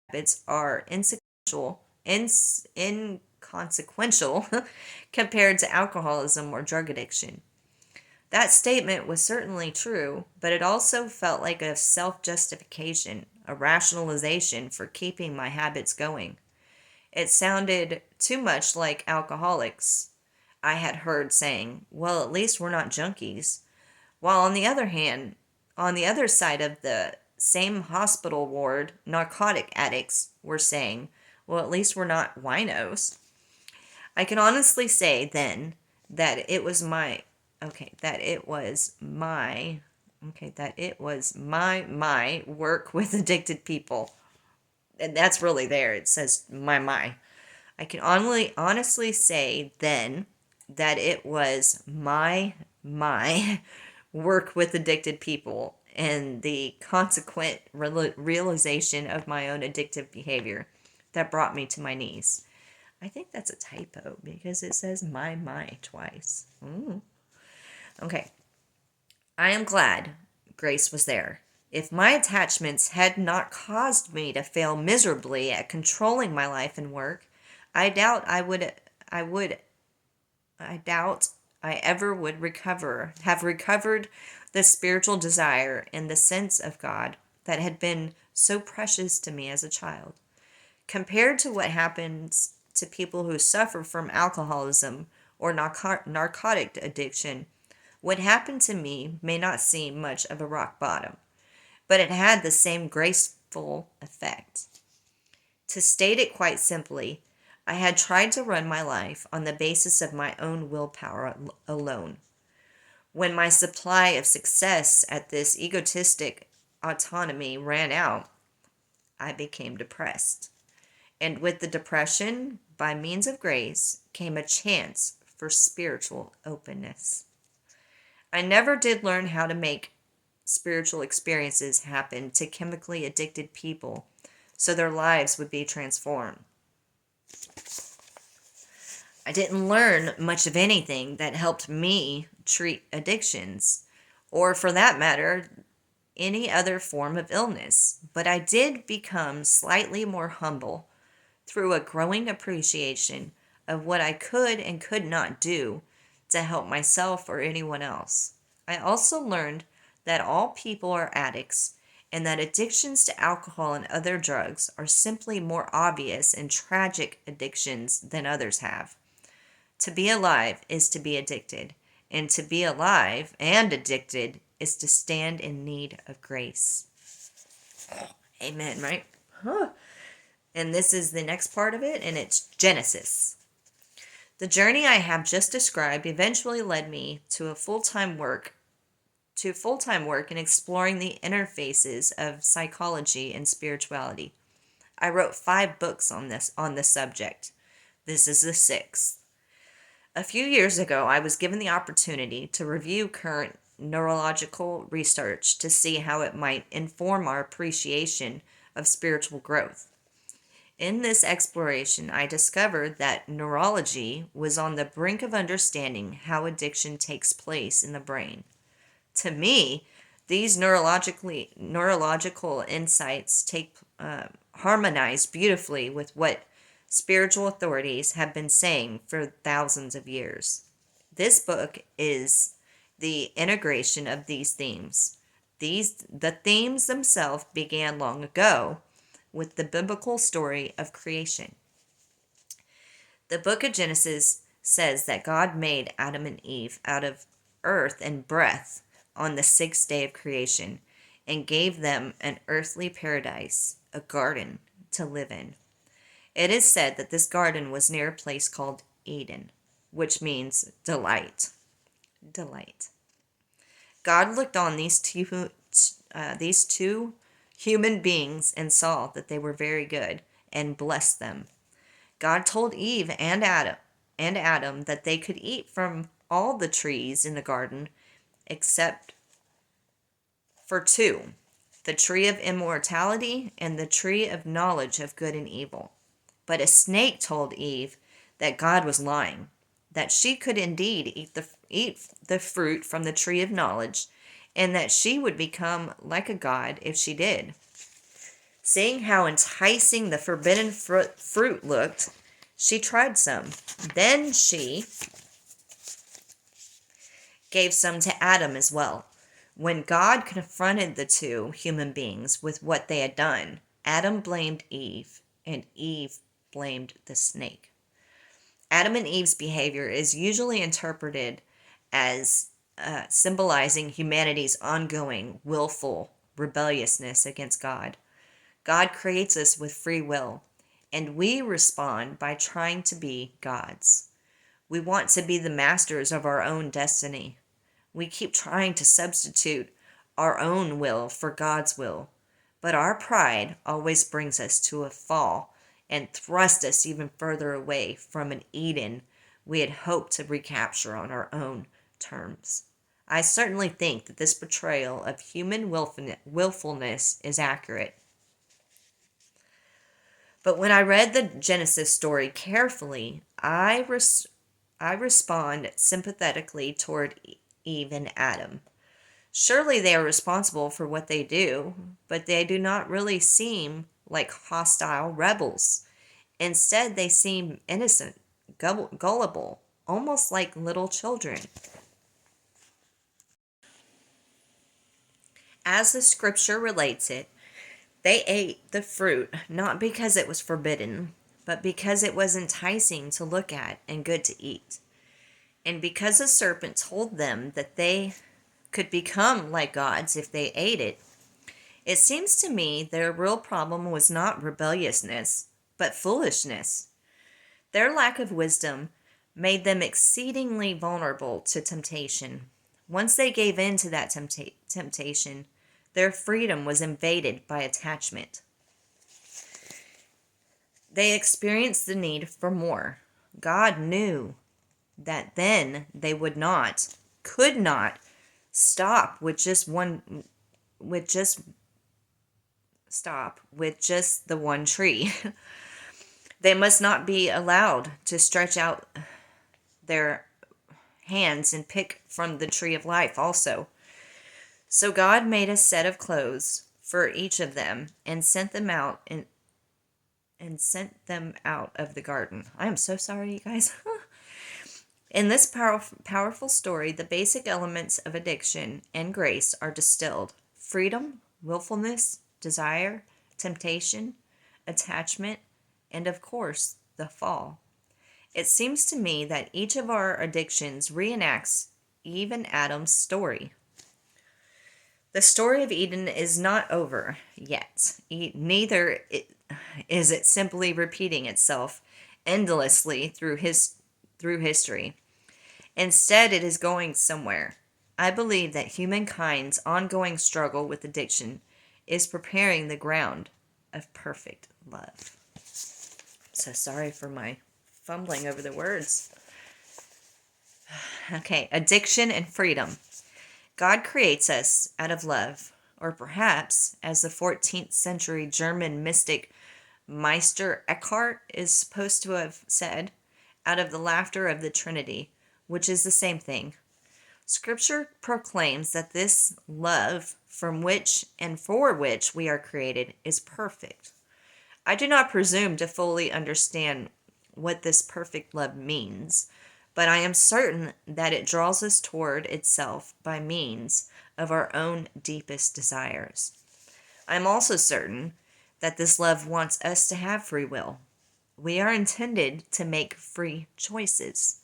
habits are inconsequential compared to alcoholism or drug addiction. That statement was certainly true, but it also felt like a self justification, a rationalization for keeping my habits going. It sounded too much like alcoholics I had heard saying, well, at least we're not junkies. While on the other hand, on the other side of the same hospital ward, narcotic addicts were saying, well, at least we're not winos. I can honestly say then that it was my okay, that it was my okay, that it was my work with addicted people. And that's really there. It says my. I can only honestly say then that it was my work with addicted people and the consequent realization of my own addictive behavior that brought me to my knees. I think that's a typo because it says my twice. Ooh. Okay. I am glad Grace was there. If my attachments had not caused me to fail miserably at controlling my life and work, I doubt I would I doubt I ever would have recovered the spiritual desire and the sense of God that had been so precious to me as a child. Compared to what happens to people who suffer from alcoholism or narcotic addiction, what happened to me may not seem much of a rock bottom, but it had the same graceful effect. To state it quite simply, I had tried to run my life on the basis of my own willpower alone. When my supply of success at this egotistic autonomy ran out, I became depressed. And with the depression, by means of grace, came a chance for spiritual openness. I never did learn how to make spiritual experiences happen to chemically addicted people so their lives would be transformed. I didn't learn much of anything that helped me treat addictions, or for that matter, any other form of illness, but I did become slightly more humble through a growing appreciation of what I could and could not do to help myself or anyone else. I also learned that all people are addicts and that addictions to alcohol and other drugs are simply more obvious and tragic addictions than others have. To be alive is to be addicted, and to be alive and addicted is to stand in need of grace. Amen, right? Huh. And this is the next part of it, and it's Genesis. The journey I have just described eventually led me to full-time work in exploring the interfaces of psychology and spirituality. I wrote 5 books on this subject. This is the 6th. A few years ago, I was given the opportunity to review current neurological research to see how it might inform our appreciation of spiritual growth. In this exploration, I discovered that neurology was on the brink of understanding how addiction takes place in the brain. To me, these neurological insights harmonize beautifully with what spiritual authorities have been saying for thousands of years. This book is the integration of these themes. The themes themselves began long ago with the biblical story of creation. The book of Genesis says that God made Adam and Eve out of earth and breath on the 6th day of creation and gave them an earthly paradise, a garden to live in. It is said that this garden was near a place called Eden, which means delight. Delight. God looked on these two human beings and saw that they were very good and blessed them. God told Eve and Adam that they could eat from all the trees in the garden except for 2, the tree of immortality and the tree of knowledge of good and evil. But a snake told Eve that God was lying, that she could indeed eat the fruit from the tree of knowledge, and that she would become like a god if she did. Seeing how enticing the forbidden fruit looked, she tried some. Then she gave some to Adam as well. When God confronted the two human beings with what they had done, Adam blamed Eve, and Eve blamed the snake. Adam and Eve's behavior is usually interpreted as symbolizing humanity's ongoing willful rebelliousness against God. God creates us with free will, and we respond by trying to be gods. We want to be the masters of our own destiny. We keep trying to substitute our own will for God's will, but our pride always brings us to a fall and thrusts us even further away from an Eden we had hoped to recapture on our own terms. I certainly think that this portrayal of human willfulness is accurate. But when I read the Genesis story carefully, I respond sympathetically toward Eve and Adam. Surely they are responsible for what they do, but they do not really seem like hostile rebels. Instead, they seem innocent, gullible, almost like little children. As the scripture relates it, they ate the fruit not because it was forbidden, but because it was enticing to look at and good to eat. And because the serpent told them that they could become like gods if they ate it, it seems to me their real problem was not rebelliousness, but foolishness. Their lack of wisdom made them exceedingly vulnerable to temptation. Once they gave in to that temptation, their freedom was invaded by attachment. They experienced the need for more. God knew that then they could not stop with just the one tree. They must not be allowed to stretch out their hands and pick from the tree of life also. So God made a set of clothes for each of them and sent them out of the garden. I am so sorry, you guys. In this powerful story, the basic elements of addiction and grace are distilled: freedom, willfulness, desire, temptation, attachment, and of course, the fall. It seems to me that each of our addictions reenacts Eve and Adam's story. The story of Eden is not over yet. Neither is it simply repeating itself endlessly through history. Instead, it is going somewhere. I believe that humankind's ongoing struggle with addiction is preparing the ground of perfect love. So sorry for my fumbling over the words. Okay, addiction and freedom. God creates us out of love, or perhaps, as the 14th century German mystic Meister Eckhart is supposed to have said, out of the laughter of the Trinity, which is the same thing. Scripture proclaims that this love from which and for which we are created is perfect. I do not presume to fully understand what this perfect love means, but I am certain that it draws us toward itself by means of our own deepest desires. I am also certain that this love wants us to have free will. We are intended to make free choices.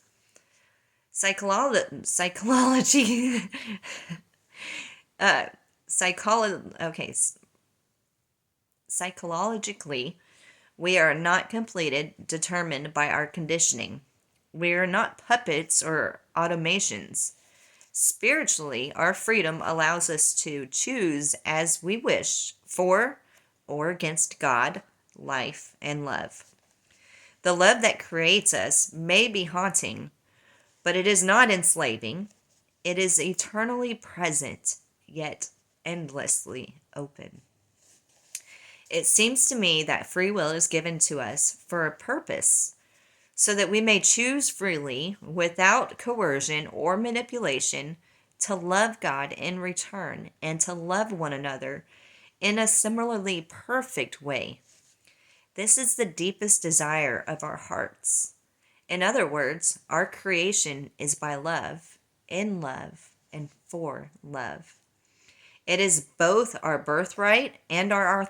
Psychologically, we are not determined by our conditioning. We are not puppets or automations. Spiritually, our freedom allows us to choose as we wish for or against God, life, and love. The love that creates us may be haunting, but it is not enslaving. It is eternally present, yet endlessly open. It seems to me that free will is given to us for a purpose, so that we may choose freely, without coercion or manipulation, to love God in return and to love one another in a similarly perfect way. This is the deepest desire of our hearts. In other words, our creation is by love, in love, and for love. It is both our birthright and our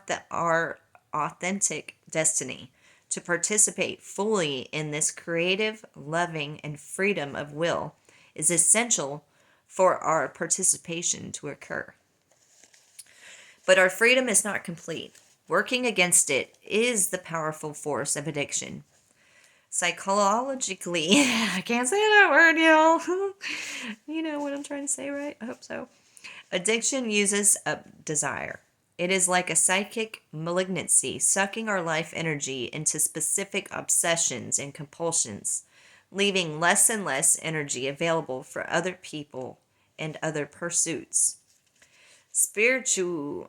authentic destiny to participate fully in this creative, loving, and freedom of will is essential for our participation to occur. But our freedom is not complete. Working against it is the powerful force of addiction. Psychologically, I can't say that word, y'all. You know what I'm trying to say, right? I hope so. Addiction uses up desire. It is like a psychic malignancy, sucking our life energy into specific obsessions and compulsions, leaving less and less energy available for other people and other pursuits. Spiritually,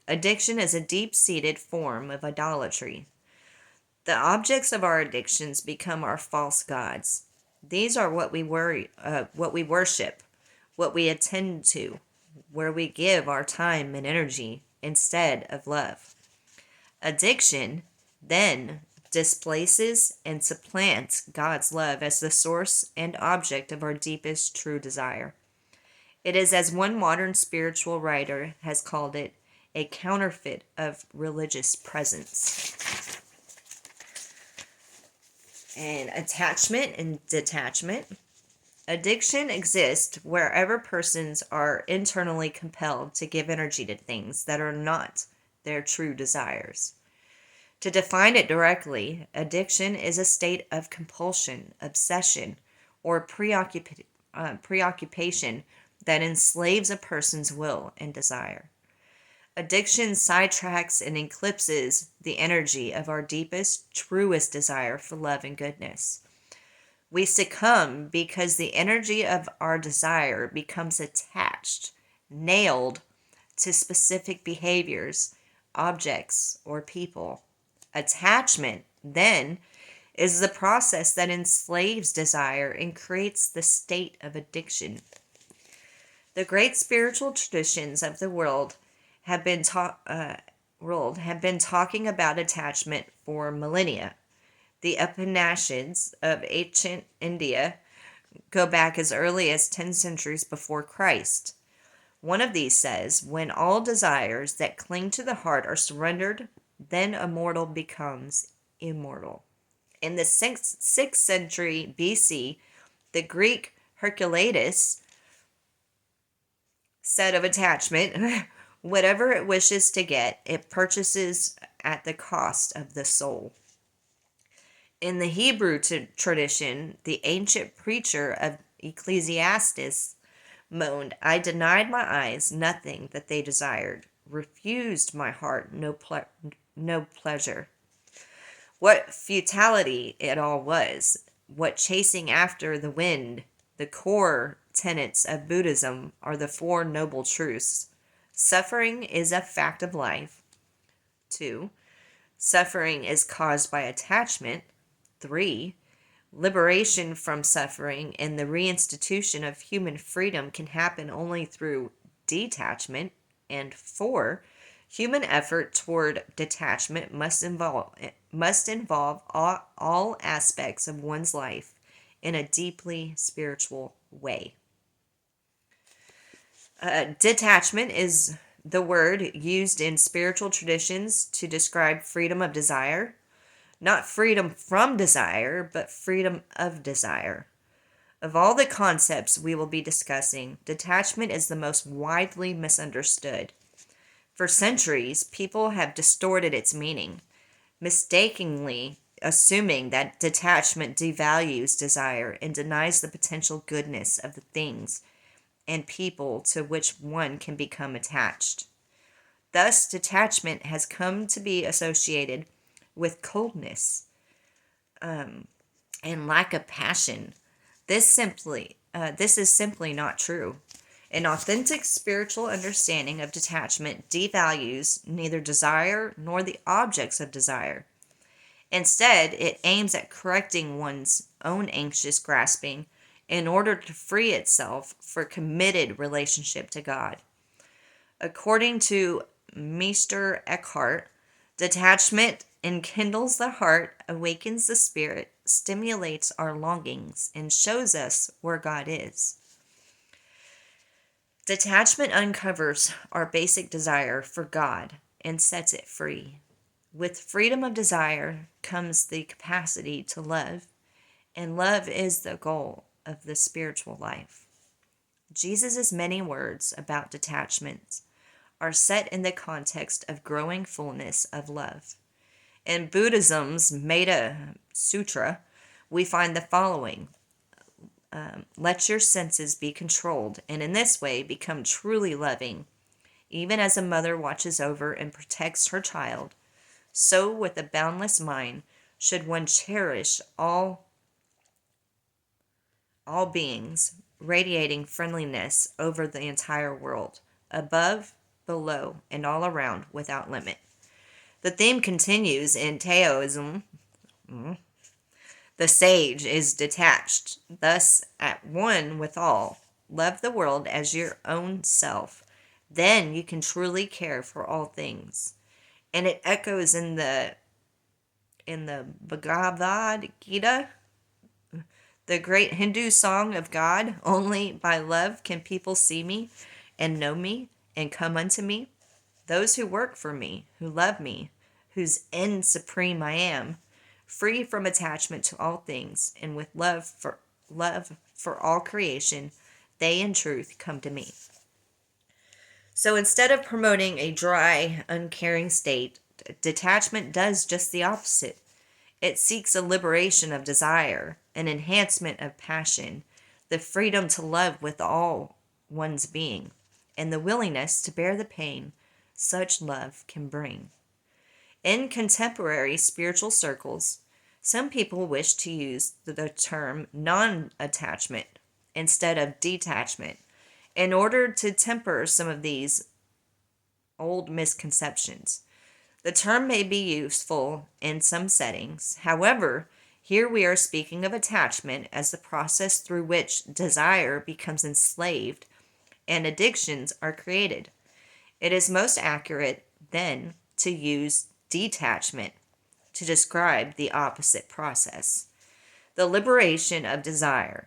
addiction is a deep-seated form of idolatry. The objects of our addictions become our false gods. These are what we worship, what we attend to, where we give our time and energy instead of love. Addiction, then, displaces and supplants God's love as the source and object of our deepest true desire. It is, as one modern spiritual writer has called it, a counterfeit of religious presence. And attachment and detachment. Addiction exists wherever persons are internally compelled to give energy to things that are not their true desires. To define it directly, addiction is a state of compulsion, obsession, or preoccupation that enslaves a person's will and desire. Addiction sidetracks and eclipses the energy of our deepest, truest desire for love and goodness. We succumb because the energy of our desire becomes attached, nailed to specific behaviors, objects, or people. Attachment, then, is the process that enslaves desire and creates the state of addiction. The great spiritual traditions of the world have been talking about attachment for millennia. The Upanishads of ancient India go back as early as 10 centuries before Christ. One of these says, when all desires that cling to the heart are surrendered, then a mortal becomes immortal. In the 6th century BC, the Greek Herculetus said of attachment, whatever it wishes to get, it purchases at the cost of the soul. In the Hebrew tradition, the ancient preacher of Ecclesiastes moaned, I denied my eyes nothing that they desired, refused my heart no pleasure. What futility it all was, what chasing after the wind. The core tenets of Buddhism are the Four Noble Truths. Suffering is a fact of life. 2. Suffering is caused by attachment. 3. Liberation from suffering and the reinstitution of human freedom can happen only through detachment. And 4. Human effort toward detachment must involve all aspects of one's life in a deeply spiritual way. Detachment is the word used in spiritual traditions to describe freedom of desire. Not freedom from desire, but freedom of desire. Of all the concepts we will be discussing, detachment is the most widely misunderstood. For centuries, people have distorted its meaning, mistakenly assuming that detachment devalues desire and denies the potential goodness of the things and people to which one can become attached. Thus, detachment has come to be associated with coldness and lack of passion. This is simply not true. An authentic spiritual understanding of detachment devalues neither desire nor the objects of desire. Instead, it aims at correcting one's own anxious grasping in order to free itself for committed relationship to God. According to Meister Eckhart, detachment enkindles the heart, awakens the spirit, stimulates our longings, and shows us where God is. Detachment uncovers our basic desire for God and sets it free. With freedom of desire comes the capacity to love, and love is the goal of the spiritual life. Jesus' many words about detachment are set in the context of growing fullness of love. In Buddhism's Metta Sutra, we find the following. Let your senses be controlled, and in this way become truly loving. Even as a mother watches over and protects her child, so with a boundless mind should one cherish all beings, radiating friendliness over the entire world, above, below, and all around without limit. The theme continues in Taoism. The sage is detached, thus at one with all. Love the world as your own self. Then you can truly care for all things. And it echoes in the Bhagavad Gita, the great Hindu song of God. Only by love can people see me and know me and come unto me. Those who work for me, who love me, whose end supreme I am, free from attachment to all things, and with love for all creation, they in truth come to me. So instead of promoting a dry, uncaring state, detachment does just the opposite. It seeks a liberation of desire, an enhancement of passion, the freedom to love with all one's being, and the willingness to bear the pain such love can bring. In contemporary spiritual circles, some people wish to use the term non-attachment instead of detachment in order to temper some of these old misconceptions. The term may be useful in some settings. However, here we are speaking of attachment as the process through which desire becomes enslaved and addictions are created. It is most accurate, then, to use detachment to describe the opposite process. The liberation of desire.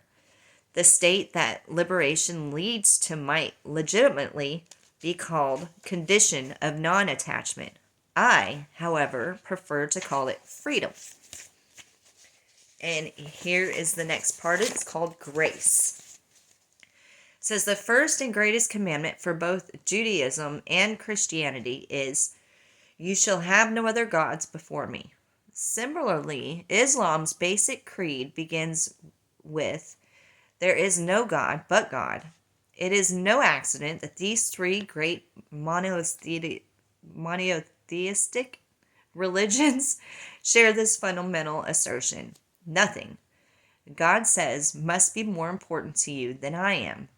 The state that liberation leads to might legitimately be called condition of non-attachment. I, however, prefer to call it freedom. And here is the next part. It's called grace. It says the first and greatest commandment for both Judaism and Christianity is, "You shall have no other gods before me." Similarly, Islam's basic creed begins with, "There is no God but God." It is no accident that these three great monotheistic religions share this fundamental assertion. Nothing, God says, must be more important to you than I am.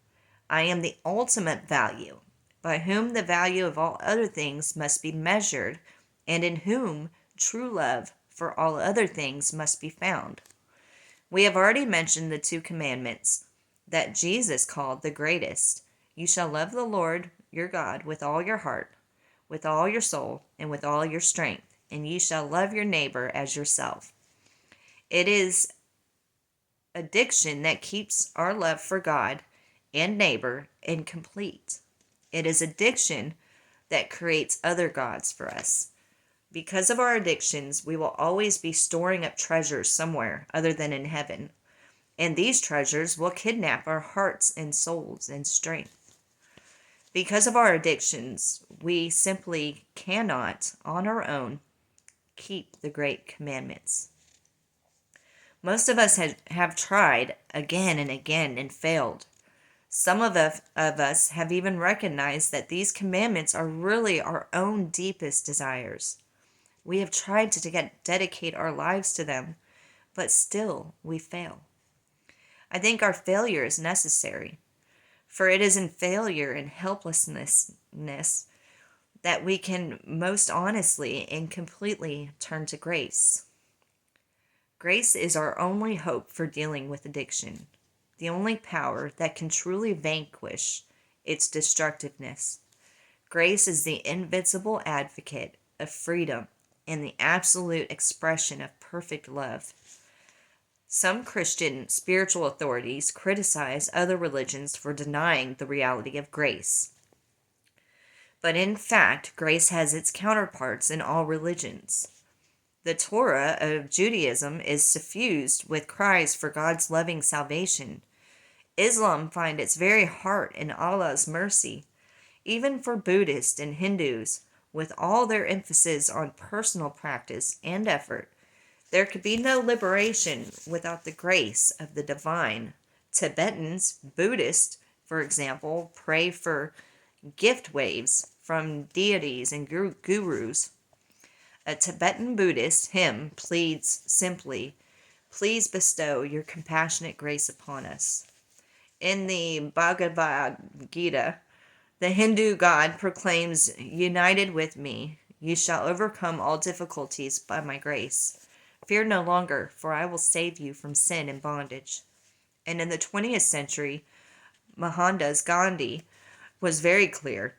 I am the ultimate value, by whom the value of all other things must be measured, and in whom true love for all other things must be found. We have already mentioned the two commandments that Jesus called the greatest. You shall love the Lord your God with all your heart, with all your soul, and with all your strength, and you shall love your neighbor as yourself. It is addiction that keeps our love for God and neighbor incomplete. It is addiction that creates other gods for us. Because of our addictions, we will always be storing up treasures somewhere other than in heaven. And these treasures will kidnap our hearts and souls and strength. Because of our addictions, we simply cannot, on our own, keep the great commandments. Most of us have tried again and again and failed. Some of us have even recognized that these commandments are really our own deepest desires. We have tried to dedicate our lives to them, but still we fail. I think our failure is necessary, for it is in failure and helplessness that we can most honestly and completely turn to grace. Grace is our only hope for dealing with addiction, the only power that can truly vanquish its destructiveness. Grace is the invincible advocate of freedom and the absolute expression of perfect love. Some Christian spiritual authorities criticize other religions for denying the reality of grace. But in fact, grace has its counterparts in all religions. The Torah of Judaism is suffused with cries for God's loving salvation. Islam finds its very heart in Allah's mercy. Even for Buddhists and Hindus, with all their emphasis on personal practice and effort, there could be no liberation without the grace of the divine. Tibetans, Buddhists, for example, pray for gift waves from deities and gurus. A Tibetan Buddhist hymn pleads simply, "Please bestow your compassionate grace upon us." In the Bhagavad Gita, the Hindu god proclaims, "United with me, you shall overcome all difficulties by my grace. Fear no longer, for I will save you from sin and bondage." And in the 20th century, Mohandas Gandhi was very clear.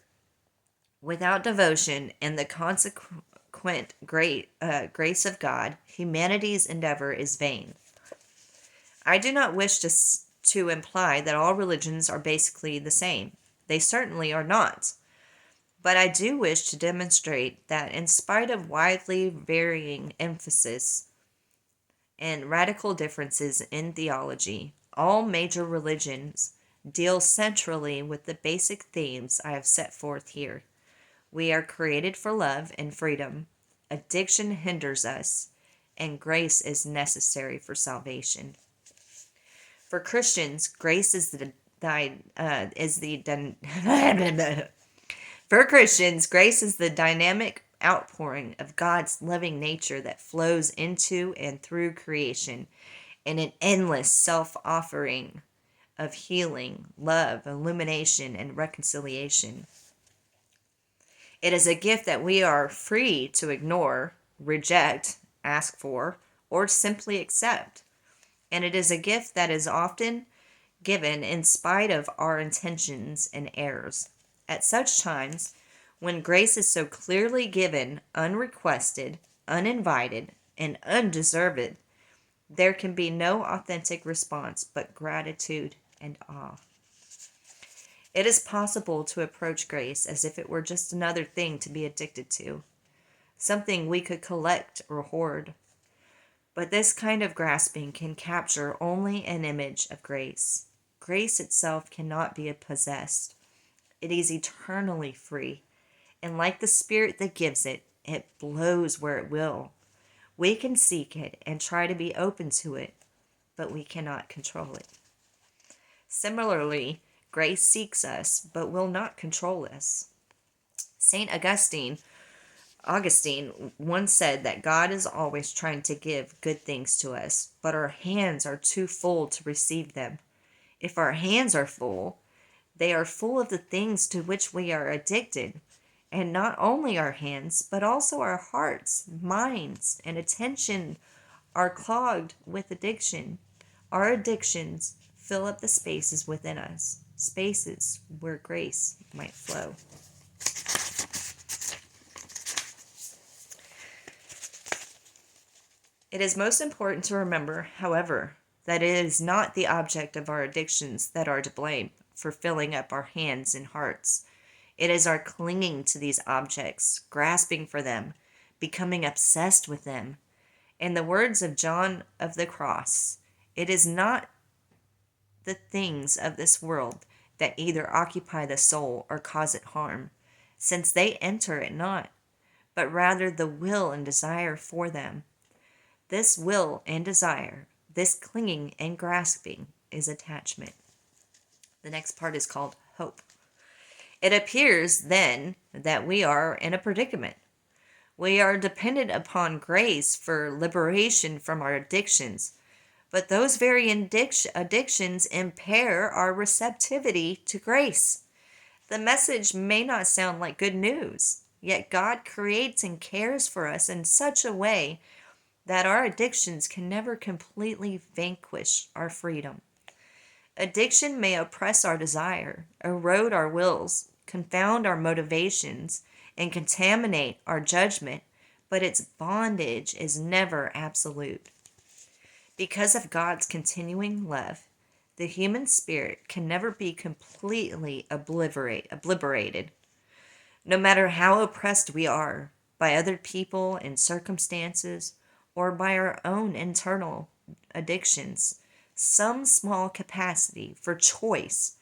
Without devotion and the consequent grace of God, humanity's endeavor is vain. I do not wish to imply that all religions are basically the same. They certainly are not. But I do wish to demonstrate that in spite of widely varying emphasis and radical differences in theology, all major religions deal centrally with the basic themes I have set forth here. We are created for love and freedom. Addiction hinders us, and grace is necessary for salvation. For Christians, grace is the For Christians, grace is the dynamic outpouring of God's loving nature that flows into and through creation in an endless self-offering of healing, love, illumination, and reconciliation. It is a gift that we are free to ignore, reject, ask for, or simply accept. And it is a gift that is often given in spite of our intentions and errors. At such times, when grace is so clearly given, unrequested, uninvited, and undeserved, there can be no authentic response but gratitude and awe. It is possible to approach grace as if it were just another thing to be addicted to, something we could collect or hoard. But this kind of grasping can capture only an image of grace. Grace itself cannot be possessed. It is eternally free, and like the Spirit that gives it, it blows where it will. We can seek it and try to be open to it, but we cannot control it. Similarly, grace seeks us, but will not control us. St. Augustine once said that God is always trying to give good things to us, but our hands are too full to receive them. If our hands are full, they are full of the things to which we are addicted. And not only our hands, but also our hearts, minds, and attention are clogged with addiction. Our addictions fill up the spaces within us, spaces where grace might flow. It is most important to remember, however, that it is not the object of our addictions that are to blame for filling up our hands and hearts. It is our clinging to these objects, grasping for them, becoming obsessed with them. In the words of John of the Cross, it is not the things of this world that either occupy the soul or cause it harm, since they enter it not, but rather the will and desire for them. This will and desire, this clinging and grasping, is attachment. The next part is called hope. It appears, then, that we are in a predicament. We are dependent upon grace for liberation from our addictions, but those very addictions impair our receptivity to grace. The message may not sound like good news, yet God creates and cares for us in such a way that our addictions can never completely vanquish our freedom. Addiction may oppress our desire, erode our wills, confound our motivations, and contaminate our judgment, but its bondage is never absolute. Because of God's continuing love, the human spirit can never be completely obliterated. No matter how oppressed we are by other people and circumstances, or by our own internal addictions, some small capacity for choice